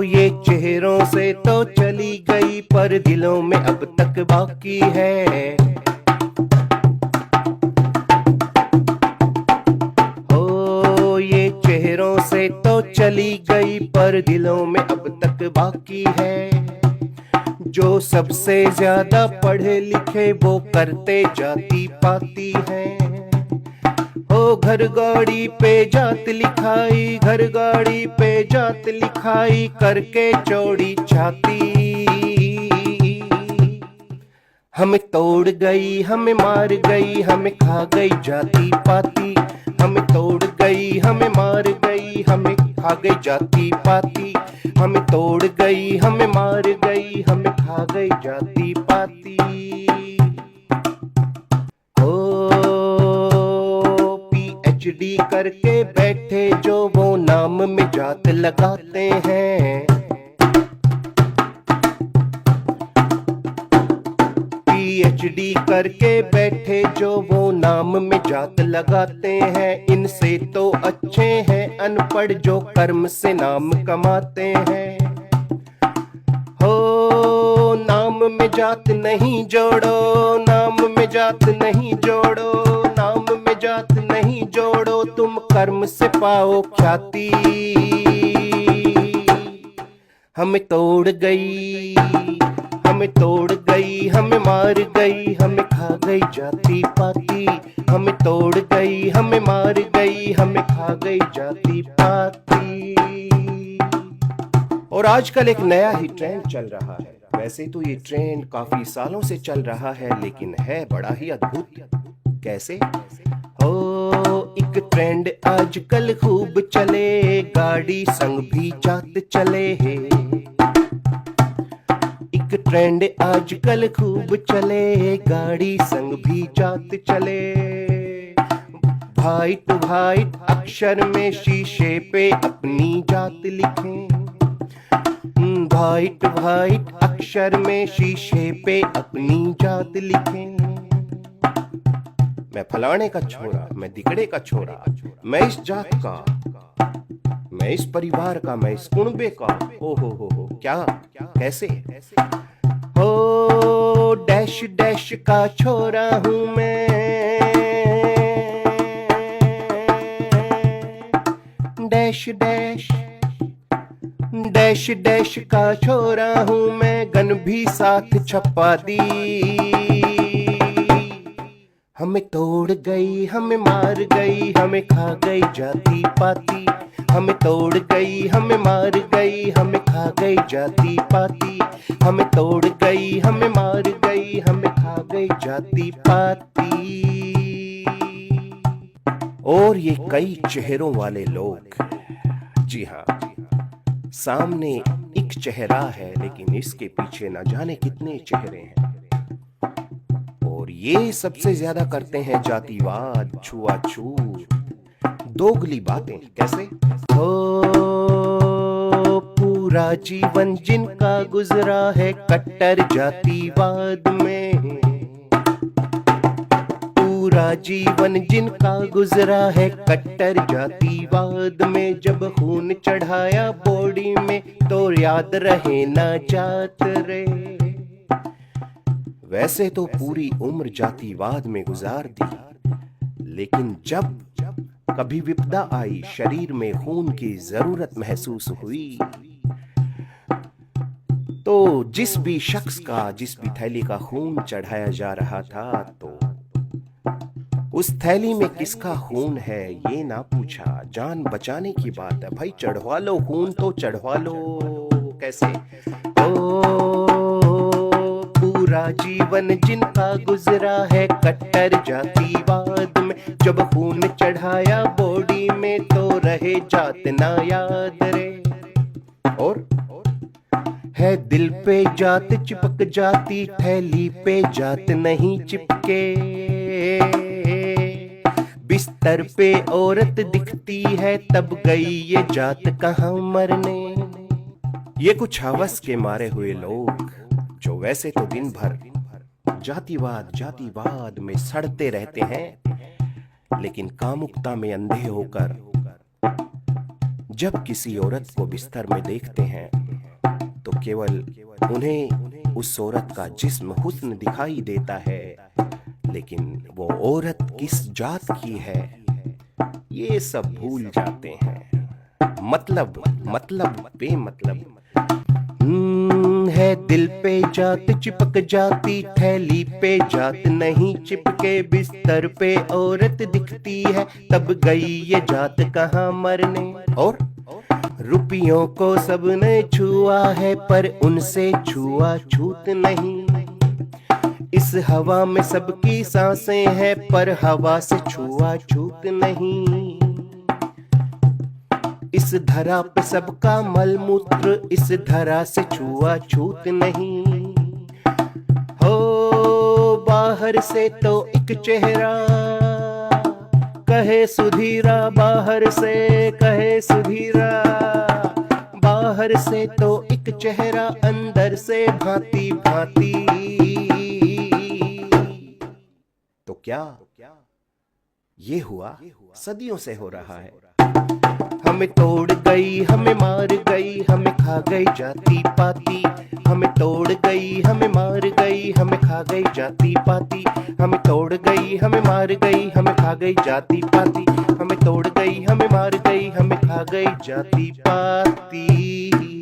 ये चेहरों से तो चली गई पर दिलों में अब तक बाकी है। हो ये चेहरों से तो चली गई पर दिलों में अब तक बाकी है। जो सबसे ज्यादा पढ़े लिखे वो करते जाति पाती हैं। ओ घर गाड़ी पे जात लिखाई, घर गाड़ी पे जात लिखाई करके चौड़ी छाती। हमें तोड़ गई, हमें मार गई, हमें खा गई जाति पाती। हमें तोड़ गई, हमें मार गई, हमें खा गई जाति पाती। हमें तोड़ गई, हमें मार गई, हमें खा गई जाति पाती। पीएचडी करके बैठे जो वो नाम में जात लगाते हैं। पीएचडी करके बैठे जो वो नाम में जात लगाते हैं। इनसे तो अच्छे हैं अनपढ़ जो कर्म से नाम कमाते हैं। हो नाम में जात नहीं जोड़ो, नाम में जात नहीं जोड़ो, नाम में जात नहीं जोड़ो, तुम कर्म से पाओ ख्याति। हमें तोड़ गई, हमें तोड़ गई, हमें मार गई, हमें खा गई जाति पाती। हमें तोड़ गई, हमें मार गई, हमें खा गई जाति पाती। और आजकल एक नया ही ट्रेंड चल रहा है। वैसे तो ये ट्रेंड काफी सालों से चल रहा है लेकिन है बड़ा ही अद्भुत। कैसे? हो एक ट्रेंड आजकल खूब चले, गाड़ी संग भी जात चले है। एक ट्रेंड आजकल खूब चले, गाड़ी संग भी जात चले। वाइट वाइट अक्षर में शीशे पे अपनी जात लिखें। वाइट वाइट अक्षर में शीशे पे अपनी जात लिखें। मैं फलाने का छोरा, मैं दिगड़े का छोरा, मैं इस जात का, मैं इस परिवार का, मैं इस कुनबे का। हो क्या कैसे? हो डैश डैश का छोरा हूं मैं, डैश डैश डैश डैश का छोरा हूं मैं, गन भी साथ छपा दी। हमें तोड़ गई, हमें मार गई, हमें खा गई जाति पाती। हमें तोड़ गई, हमें मार गई, हमें खा गई जाति पाती। हमें तोड़ गई, हमें मार गई, हमें खा गई जाति पाती। और ये कई चेहरों वाले लोग, जी हाँ, सामने एक चेहरा है लेकिन इसके पीछे न जाने कितने चेहरे हैं। और ये सबसे ज्यादा करते हैं जातिवाद, छुआछूत, दोगली बातें। कैसे? हो पूरा जीवन जिनका गुजरा है कट्टर जातिवाद में। पूरा जीवन जिनका गुजरा है कट्टर जातिवाद में। जब खून चढ़ाया बॉडी में तो याद रहे ना जात रे। वैसे तो पूरी उम्र जातिवाद में गुजार दी, लेकिन जब कभी विपदा आई, शरीर में खून की जरूरत महसूस हुई, तो जिस भी शख्स का, जिस भी थैली का खून चढ़ाया जा रहा था, तो उस थैली में किसका खून है ये ना पूछा। जान बचाने की बात है भाई, चढ़वा लो खून तो चढ़वा लो। कैसे? पूरा जीवन जिनका गुजरा है कट्टर जातिवाद में। जब खून चढ़ाया बॉडी में तो रहे जात ना याद रे। और है दिल पे जात चिपक जाती, थैली पे जात नहीं चिपके। बिस्तर पे औरत दिखती है तब गई ये जात कहाँ मरने। ये कुछ हवस के मारे हुए लोग जो वैसे तो दिन भर जातिवाद जातिवाद में सड़ते रहते हैं, लेकिन कामुकता में अंधे होकर जब किसी औरत को बिस्तर में देखते हैं केवल उन्हें उस औरत का जिस्म हुस्न दिखाई देता है, लेकिन वो औरत किस जात की है ये सब भूल जाते हैं। मतलब मतलब बेमतलब है दिल पे जात चिपक जाती, थैली पे जात नहीं चिपके, बिस्तर पे औरत दिखती है तब गई ये जात कहाँ मरने। और रुपयों को सबने छुआ है पर उनसे छुआ छूत नहीं, इस हवा में सबकी सांसें हैं पर हवा से छुआ छूत नहीं, इस धरा पे सबका मलमूत्र, इस धरा से छुआ छूत नहीं। हो बाहर से तो एक चेहरा कहे सुधीरा, बाहर से कहे सुधीरा, बाहर से तो एक चेहरा अंदर से भांति भांति। तो क्या ये हुआ सदियों से हो रहा है। हमें तोड़ गई, हमें मार गई, हमें खा गई जाति पाति, हमें तोड़ गई, हमें मार गई, हमें खा गई जाति पाति, हमें तोड़ गई, हमें मार गई, हमें खा गई जाति पाति, हमें तोड़ गई, हमें मार गई, हमें खा गई जाति पाति।